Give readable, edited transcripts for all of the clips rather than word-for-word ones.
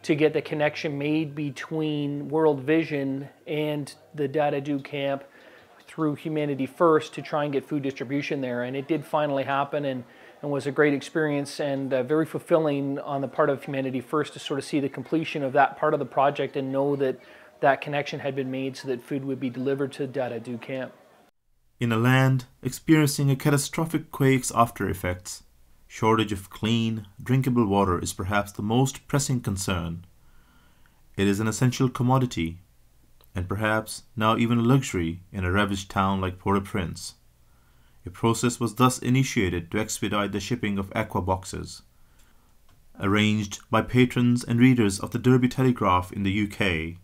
to get the connection made between World Vision and the Dadadoo camp through Humanity First to try and get food distribution there. And it did finally happen, and was a great experience, and very fulfilling on the part of Humanity First to sort of see the completion of that part of the project and know that that connection had been made so that food would be delivered to Dadadoo camp. In a land experiencing a catastrophic quake's after effects, shortage of clean, drinkable water is perhaps the most pressing concern. It is an essential commodity, and perhaps now even a luxury in a ravaged town like Port-au-Prince. A process was thus initiated to expedite the shipping of aqua boxes. Arranged by patrons and readers of the Derby Telegraph in the UK,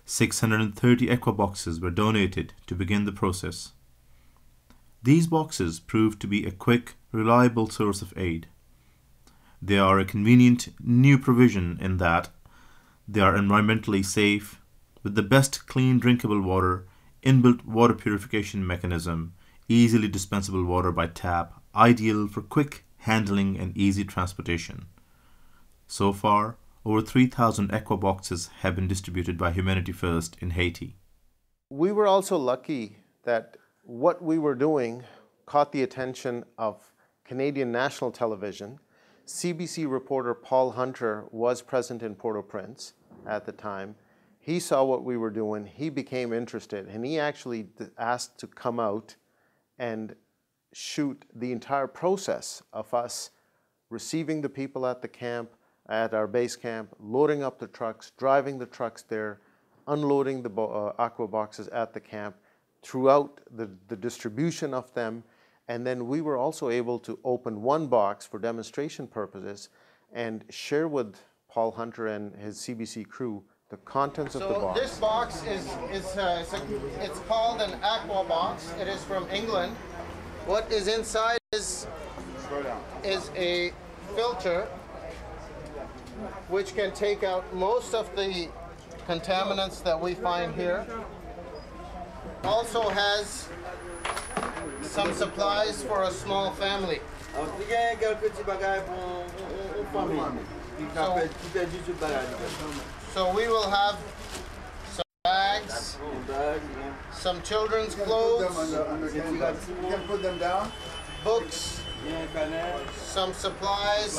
630 aqua boxes were donated to begin the process. These boxes proved to be a quick, reliable source of aid. They are a convenient new provision in that they are environmentally safe, with the best clean drinkable water, inbuilt water purification mechanism, easily dispensable water by tap, ideal for quick handling and easy transportation. So far, over 3,000 aqua boxes have been distributed by Humanity First in Haiti. We were also lucky that what we were doing caught the attention of Canadian national television. CBC reporter Paul Hunter was present in Port-au-Prince at the time. He saw what we were doing, he became interested, and he actually asked to come out and shoot the entire process of us receiving the people at the camp, at our base camp, loading up the trucks, driving the trucks there, unloading the aqua boxes at the camp, throughout the distribution of them. And then we were also able to open one box for demonstration purposes and share with Paul Hunter and his CBC crew the contents of the box. So this box it's called an aqua box. It is from England. What is inside is a filter which can take out most of the contaminants that we find here. Also has some supplies for a small family. So we will have some bags, some children's clothes, books, some supplies.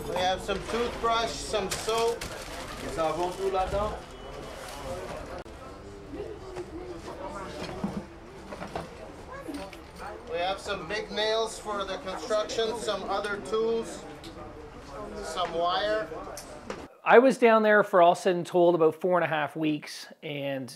We have some toothbrush, some soap. We have some big nails for the construction, some other tools, some wire. I was down there for all said and told about 4.5 weeks, and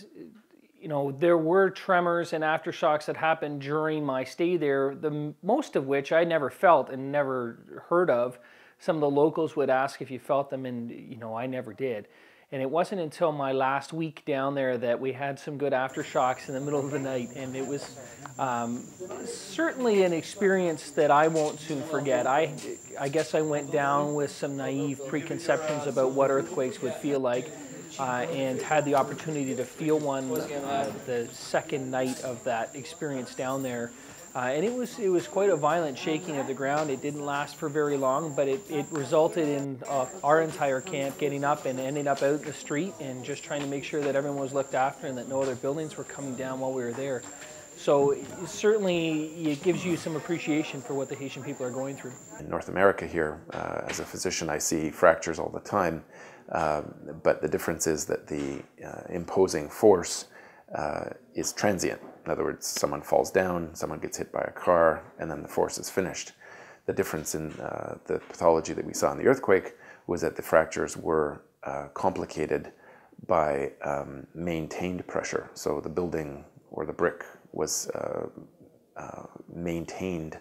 you know, there were tremors and aftershocks that happened during my stay there, most of which I never felt and never heard of. Some of the locals would ask if you felt them, and you know, I never did. And it wasn't until my last week down there that we had some good aftershocks in the middle of the night, and it was certainly an experience that I won't soon forget. I guess I went down with some naive preconceptions about what earthquakes would feel like, and had the opportunity to feel one the second night of that experience down there. And it was quite a violent shaking of the ground. It didn't last for very long, but it resulted in our entire camp getting up and ending up out in the street and just trying to make sure that everyone was looked after and that no other buildings were coming down while we were there. So certainly it gives you some appreciation for what the Haitian people are going through. In North America here, as a physician, I see fractures all the time, but the difference is that the imposing force is transient. In other words, someone falls down, someone gets hit by a car, and then the force is finished. The difference in the pathology that we saw in the earthquake was that the fractures were complicated by maintained pressure. So the building or the brick was maintained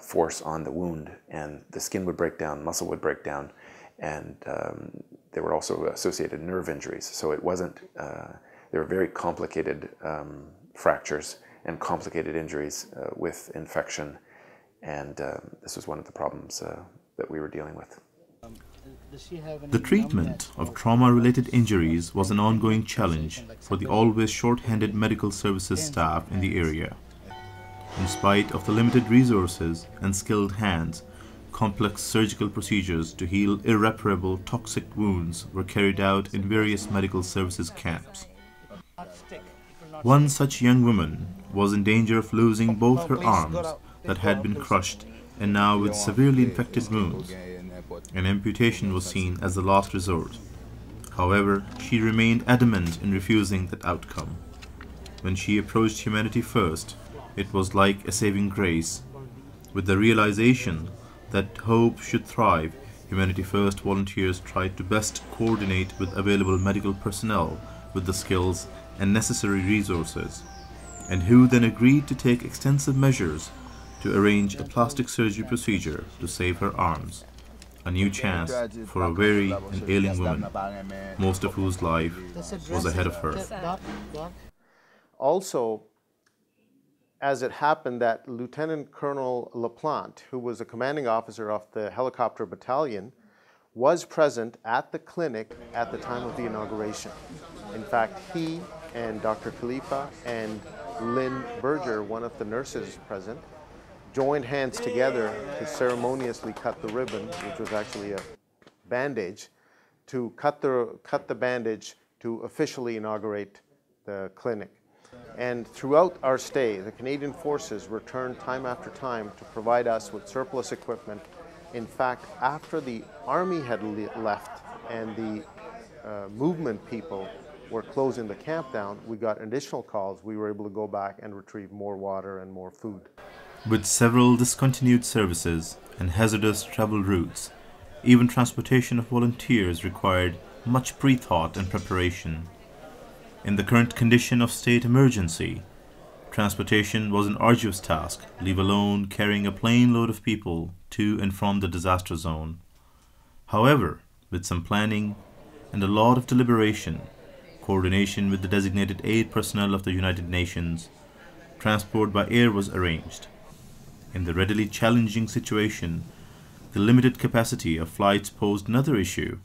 force on the wound, and the skin would break down, muscle would break down, and there were also associated nerve injuries. So it wasn't, they were very complicated fractures and complicated injuries with infection, and this was one of the problems that we were dealing with. The treatment of trauma-related injuries was an ongoing challenge for the always short-handed medical services staff in the area. In spite of the limited resources and skilled hands, complex surgical procedures to heal irreparable toxic wounds were carried out in various medical services camps. One such young woman was in danger of losing both her arms that had been crushed and now with severely infected wounds. An amputation was seen as the last resort. However, she remained adamant in refusing that outcome. When she approached Humanity First, it was like a saving grace. With the realization that hope should thrive, Humanity First volunteers tried to best coordinate with available medical personnel with the skills and necessary resources, and who then agreed to take extensive measures to arrange a plastic surgery procedure to save her arms. A new chance for a weary and ailing woman, most of whose life was ahead of her. Also, as it happened that Lieutenant Colonel LaPlante, who was a commanding officer of the helicopter battalion, was present at the clinic at the time of the inauguration. In fact, he and Dr. Khalifa and Lynn Berger, one of the nurses present, joined hands together to ceremoniously cut the ribbon, which was actually a bandage, to cut the bandage to officially inaugurate the clinic. And throughout our stay, the Canadian Forces returned time after time to provide us with surplus equipment. In fact, after the Army had left and the movement people were closing the camp down, we got additional calls. We were able to go back and retrieve more water and more food. With several discontinued services and hazardous travel routes, even transportation of volunteers required much pre-thought and preparation. In the current condition of state emergency, transportation was an arduous task, leave alone carrying a plane load of people to and from the disaster zone. However, with some planning and a lot of deliberation, coordination with the designated aid personnel of the United Nations, transport by air was arranged. In the readily challenging situation, the limited capacity of flights posed another issue.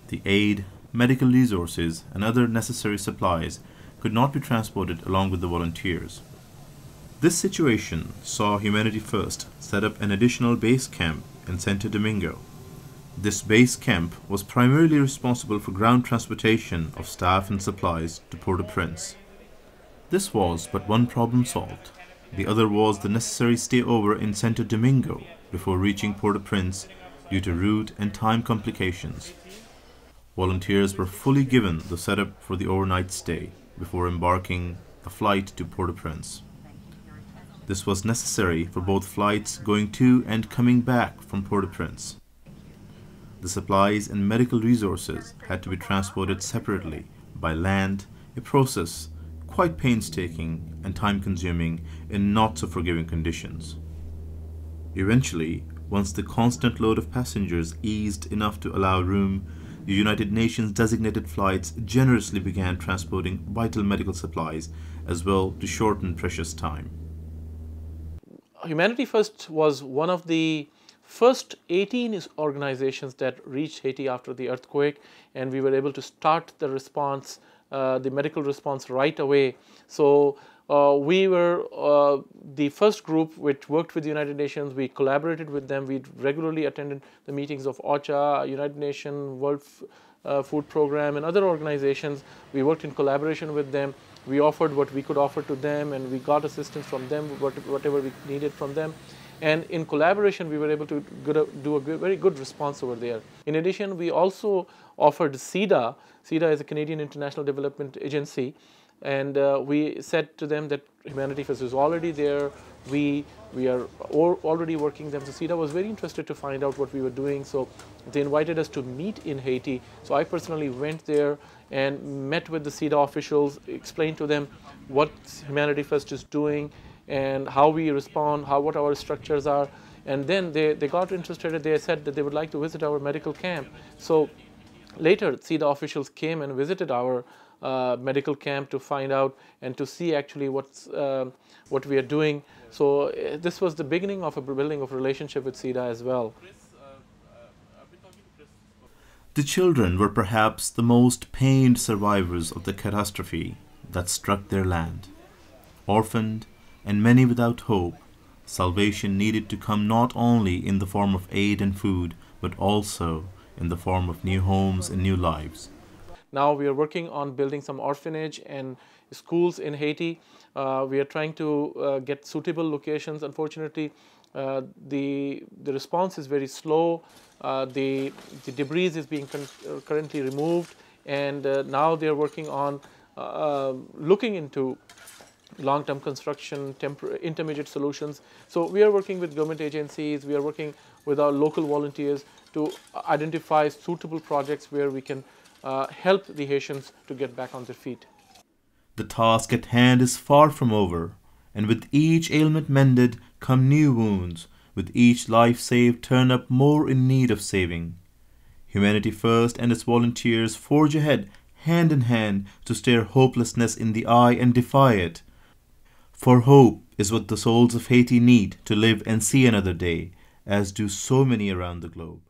The aid, medical resources, and other necessary supplies could not be transported along with the volunteers. This situation saw Humanity First set up an additional base camp in Santo Domingo. This base camp was primarily responsible for ground transportation of staff and supplies to Port-au-Prince. This was but one problem solved. The other was the necessary stay over in Santo Domingo before reaching Port-au-Prince due to route and time complications. Volunteers were fully given the setup for the overnight stay before embarking a flight to Port-au-Prince. This was necessary for both flights going to and coming back from Port-au-Prince. The supplies and medical resources had to be transported separately by land, a process quite painstaking and time-consuming in not-so-forgiving conditions. Eventually, once the constant load of passengers eased enough to allow room, the United Nations designated flights generously began transporting vital medical supplies as well to shorten precious time. Humanity First was one of the first 18 organizations that reached Haiti after the earthquake, and we were able to start the response, the medical response right away. So we were the first group which worked with the United Nations. We collaborated with them. We regularly attended the meetings of OCHA, United Nations, World Food Program, and other organizations. We worked in collaboration with them. We offered what we could offer to them, and we got assistance from them, whatever we needed from them. And in collaboration, we were able to do a very good response over there. In addition, we also offered CIDA. CIDA is a Canadian International Development Agency. And we said to them that Humanity First is already there. We are already working them. So CIDA was very interested to find out what we were doing. So they invited us to meet in Haiti. So I personally went there and met with the CIDA officials, explained to them what Humanity First is doing and how we respond, what our structures are. And then they got interested. They said that they would like to visit our medical camp. So later, CIDA officials came and visited our medical camp to find out and to see actually what we are doing. So this was the beginning of a building of relationship with CIDA as well. The children were perhaps the most pained survivors of the catastrophe that struck their land. Orphaned and many without hope, salvation needed to come not only in the form of aid and food, but also in the form of new homes and new lives. Now we are working on building some orphanage and schools in Haiti. We are trying to get suitable locations. Unfortunately, the response is very slow. The debris is being currently removed, and now they are working on looking into long-term construction, intermediate solutions. So we are working with government agencies, we are working with our local volunteers to identify suitable projects where we can help the Haitians to get back on their feet. The task at hand is far from over, and with each ailment mended come new wounds, with each life saved turn up more in need of saving. Humanity First and its volunteers forge ahead, hand in hand, to stare hopelessness in the eye and defy it. For hope is what the souls of Haiti need to live and see another day, as do so many around the globe.